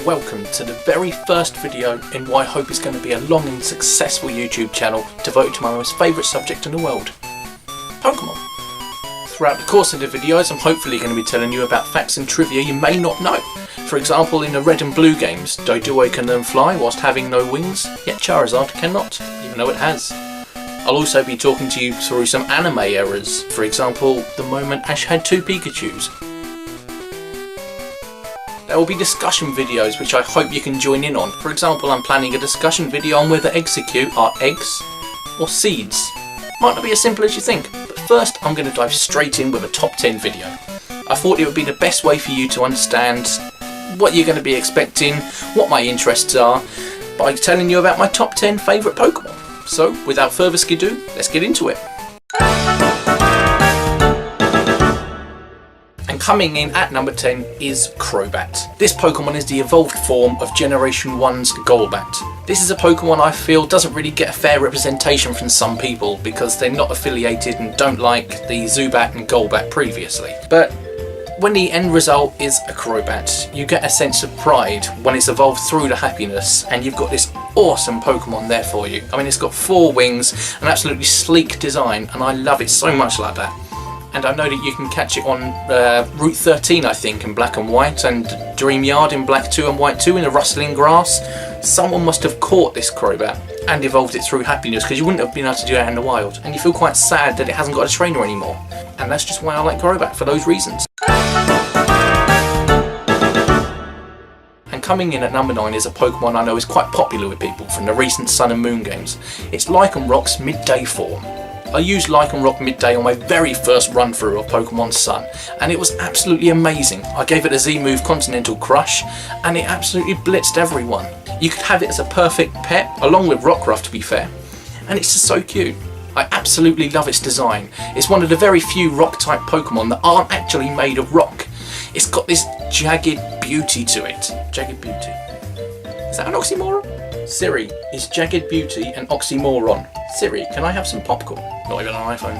welcome to the very first video in what I hope is going to be a long and successful YouTube channel devoted to my most favourite subject in the world, Pokemon. Throughout the course of the videos I'm hopefully going to be telling you about facts and trivia you may not know. For example, in the Red and Blue games, Doduo can learn fly whilst having no wings, yet Charizard cannot, even though it has. I'll also be talking to you through some anime errors, for example, the moment Ash had 2 Pikachus. There will be discussion videos which I hope you can join in on. For example, I'm planning a discussion video on whether Execute are eggs or seeds. Might not be as simple as you think, but first I'm going to dive straight in with a top 10 video. I thought it would be the best way for you to understand what you're going to be expecting, what my interests are, by telling you about my top 10 favourite Pokemon. So, without further ado, let's get into it. And coming in at number 10 is Crobat. This Pokemon is the evolved form of Generation 1's Golbat. This is a Pokemon I feel doesn't really get a fair representation from some people because they're not affiliated and don't like the Zubat and Golbat previously. But when the end result is a Crobat, you get a sense of pride when it's evolved through the happiness and you've got this awesome Pokemon there for you. I mean, it's got 4 wings, an absolutely sleek design, and I love it so much like that. And I know that you can catch it on Route 13, I think, in black and white, and Dream Yard in black 2 and white 2 in the rustling grass. Someone must have caught this Crobat and evolved it through happiness, because you wouldn't have been able to do that in the wild. And you feel quite sad that it hasn't got a trainer anymore. And that's just why I like Crobat, for those reasons. And coming in at number 9 is a Pokemon I know is quite popular with people from the recent Sun and Moon games. It's Lycanroc's Midday form. I used Lycanroc Midday on my very first run through of Pokemon Sun, and it was absolutely amazing. I gave it a Z-move Continental Crush, and it absolutely blitzed everyone. You could have it as a perfect pet, along with Rockruff to be fair, and it's just so cute. I absolutely love its design. It's one of the very few rock-type Pokemon that aren't actually made of rock. It's got this jagged beauty to it. Jagged beauty. Is that an oxymoron? Siri, is jagged beauty an oxymoron? Siri, can I have some popcorn? Not even an iPhone.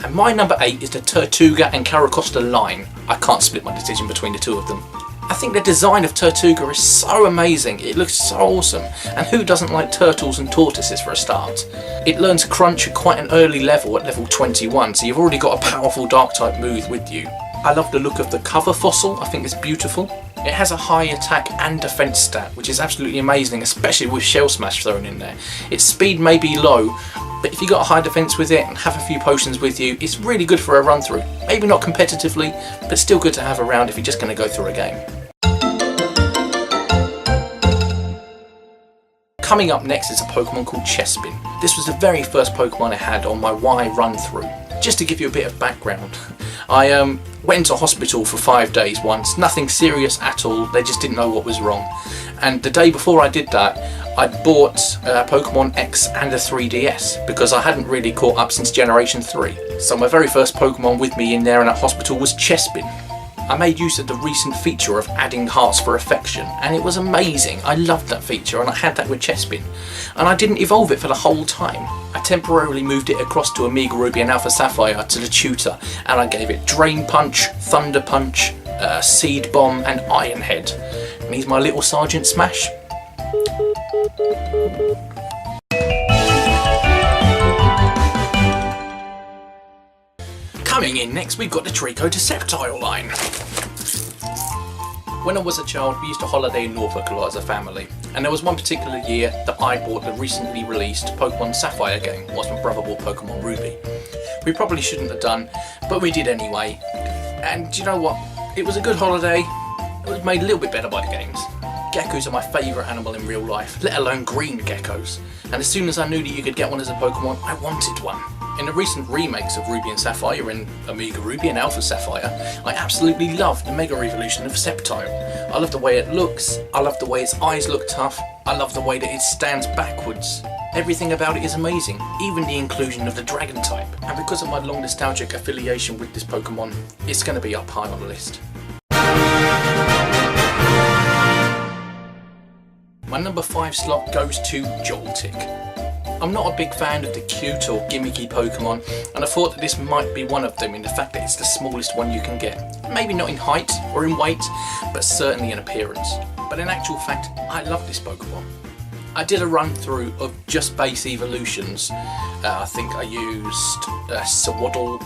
And my number 8 is the Tortuga and Caracosta line. I can't split my decision between the two of them. I think the design of Tortuga is so amazing, it looks so awesome, and who doesn't like turtles and tortoises for a start? It learns Crunch at quite an early level, at level 21, so you've already got a powerful Dark-type move with you. I love the look of the cover fossil, I think it's beautiful. It has a high attack and defense stat, which is absolutely amazing, especially with Shell Smash thrown in there. Its speed may be low, but if you got a high defense with it and have a few potions with you, it's really good for a run through. Maybe not competitively, but still good to have around if you're just going to go through a game. Coming up next is a Pokemon called Chespin. This was the very first Pokemon I had on my Y run through. Just to give you a bit of background, I went to hospital for 5 days once, nothing serious at all, they just didn't know what was wrong. And the day before I did that, I'd bought Pokemon X and a 3DS, because I hadn't really caught up since Generation 3. So my very first Pokemon with me in there in that hospital was Chespin. I made use of the recent feature of adding hearts for affection, and it was amazing. I loved that feature, and I had that with Chespin. And I didn't evolve it for the whole time. I temporarily moved it across to Omega Ruby and Alpha Sapphire to the tutor, and I gave it Drain Punch, Thunder Punch, Seed Bomb, and Iron Head. And he's my little Sergeant Smash. Coming in next, we've got the Trico Deceptile line. When I was a child, we used to holiday in Norfolk a lot as a family, and there was one particular year that I bought the recently released Pokemon Sapphire game, whilst my brother bought Pokemon Ruby. We probably shouldn't have done, but we did anyway. And you know what? It was a good holiday. It was made a little bit better by the games. Geckos are my favourite animal in real life, let alone green geckos. And as soon as I knew that you could get one as a Pokemon, I wanted one. In the recent remakes of Ruby and Sapphire and Omega Ruby and Alpha Sapphire, I absolutely love the Mega Evolution of Sceptile. I love the way it looks, I love the way its eyes look tough, I love the way that it stands backwards. Everything about it is amazing, even the inclusion of the Dragon type. And because of my long nostalgic affiliation with this Pokemon, it's going to be up high on the list. My number 5 slot goes to Joltik. I'm not a big fan of the cute or gimmicky Pokemon, and I thought that this might be one of them in the fact that it's the smallest one you can get. Maybe not in height or in weight, but certainly in appearance. But in actual fact, I love this Pokemon. I did a run through of just base evolutions. I think I used Swaddle.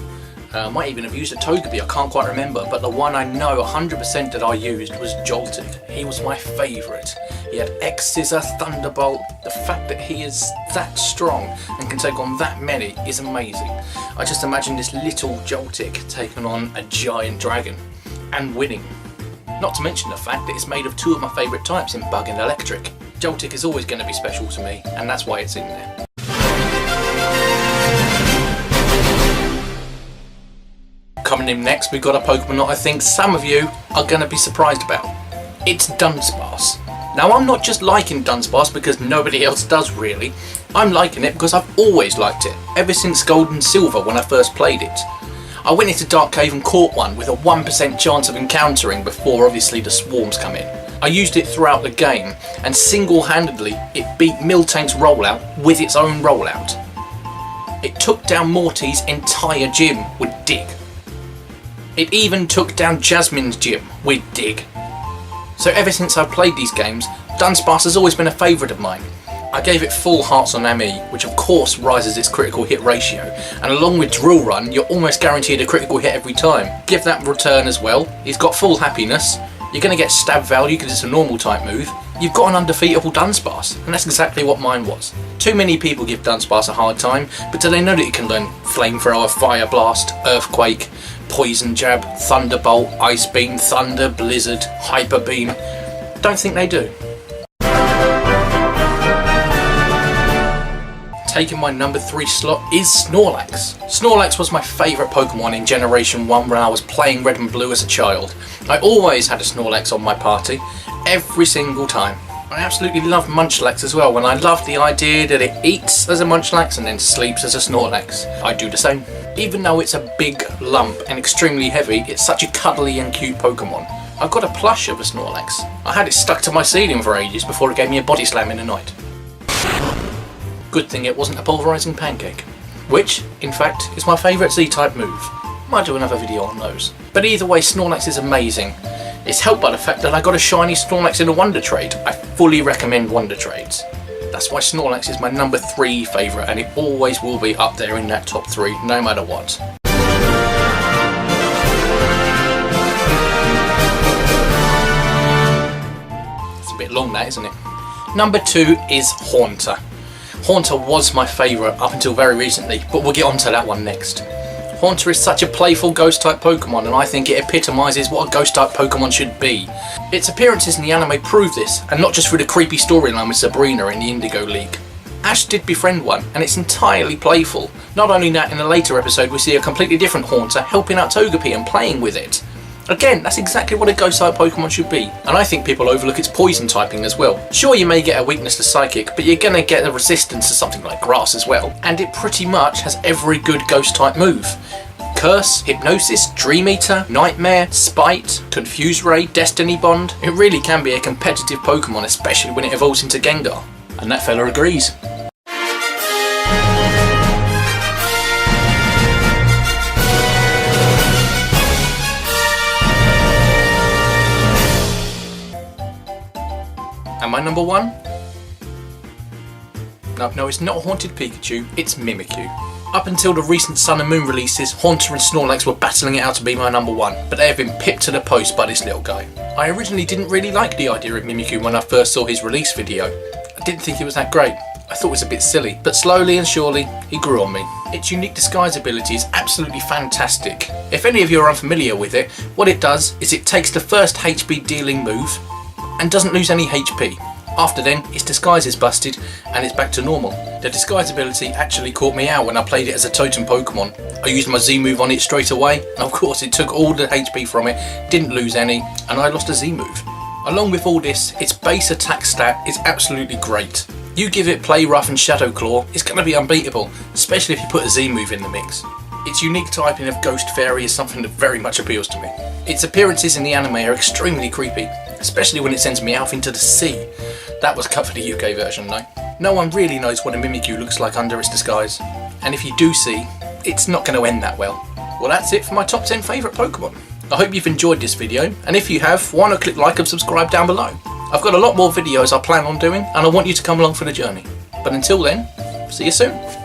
I might even have used a Togepi, I can't quite remember, but the one I know 100% that I used was Joltik. He was my favourite. He had X-Scissor, Thunderbolt. The fact that he is that strong and can take on that many is amazing. I just imagine this little Joltik taking on a giant dragon and winning. Not to mention the fact that it's made of two of my favourite types in Bug and Electric. Joltik is always going to be special to me, and that's why it's in there. Coming in next, we've got a Pokemon that I think some of you are going to be surprised about. It's Dunsparce. Now, I'm not just liking Dunsparce because nobody else does really. I'm liking it because I've always liked it, ever since Gold and Silver when I first played it. I went into Dark Cave and caught one with a 1% chance of encountering before obviously the swarms come in. I used it throughout the game, and single-handedly it beat Miltank's rollout with its own rollout. It took down Morty's entire gym with Dig. It even took down Jasmine's gym with Dig. So ever since I've played these games, Dunsparce has always been a favourite of mine. I gave it full hearts on ME, which of course rises its critical hit ratio, and along with Drill Run, you're almost guaranteed a critical hit every time. Give that return as well. He's got full happiness. You're going to get stab value because it's a normal type move. You've got an undefeatable Dunsparce, and that's exactly what mine was. Too many people give Dunsparce a hard time, but do they know that it can learn Flamethrower, Fire Blast, Earthquake, Poison Jab, Thunderbolt, Ice Beam, Thunder, Blizzard, Hyper Beam? Don't think they do. Taking my number 3 slot is Snorlax. Snorlax was my favourite Pokemon in Generation 1 when I was playing Red and Blue as a child. I always had a Snorlax on my party, every single time. I absolutely love Munchlax as well, and I love the idea that it eats as a Munchlax and then sleeps as a Snorlax. I do the same. Even though it's a big lump and extremely heavy, it's such a cuddly and cute Pokemon. I've got a plush of a Snorlax. I had it stuck to my ceiling for ages before it gave me a body slam in the night. Good thing it wasn't a pulverising pancake, which, in fact, is my favourite Z-type move. Might do another video on those. But either way, Snorlax is amazing. It's helped by the fact that I got a shiny Snorlax in a Wonder Trade. I fully recommend Wonder Trades. That's why Snorlax is my number 3 favourite, and it always will be up there in that top 3, no matter what. It's a bit long that, isn't it? Number 2 is Haunter. Haunter was my favourite up until very recently, but we'll get onto that one next. Haunter is such a playful ghost-type Pokemon, and I think it epitomises what a ghost-type Pokemon should be. Its appearances in the anime prove this, and not just through the creepy storyline with Sabrina in the Indigo League. Ash did befriend one, and it's entirely playful. Not only that, in a later episode we see a completely different Haunter helping out Togepi and playing with it. Again, that's exactly what a ghost-type Pokemon should be, and I think people overlook its poison typing as well. Sure, you may get a weakness to Psychic, but you're gonna get a resistance to something like Grass as well, and it pretty much has every good ghost-type move. Curse, Hypnosis, Dream Eater, Nightmare, Spite, Confuse Ray, Destiny Bond. It really can be a competitive Pokemon, especially when it evolves into Gengar. And that fella agrees. And my number 1? No, it's not Haunted Pikachu, it's Mimikyu. Up until the recent Sun and Moon releases, Haunter and Snorlax were battling it out to be my number 1, but they have been pipped to the post by this little guy. I originally didn't really like the idea of Mimikyu when I first saw his release video. I didn't think it was that great. I thought it was a bit silly, but slowly and surely, he grew on me. Its unique disguise ability is absolutely fantastic. If any of you are unfamiliar with it, what it does is it takes the first HP dealing move and doesn't lose any HP. After then, its disguise is busted and it's back to normal. The disguise ability actually caught me out when I played it as a totem Pokemon. I used my Z move on it straight away, and of course it took all the HP from it, didn't lose any, and I lost a Z move. Along with all this, its base attack stat is absolutely great. You give it Play Rough and Shadow Claw, it's going to be unbeatable, especially if you put a Z move in the mix. Its unique typing of Ghost Fairy is something that very much appeals to me. Its appearances in the anime are extremely creepy, especially when it sends Meowth into the sea. That was cut for the UK version though. No one really knows what a Mimikyu looks like under its disguise, and if you do see, it's not going to end that well. Well, that's it for my top 10 favourite Pokemon. I hope you've enjoyed this video, and if you have, why not click like and subscribe down below. I've got a lot more videos I plan on doing, and I want you to come along for the journey. But until then, see you soon.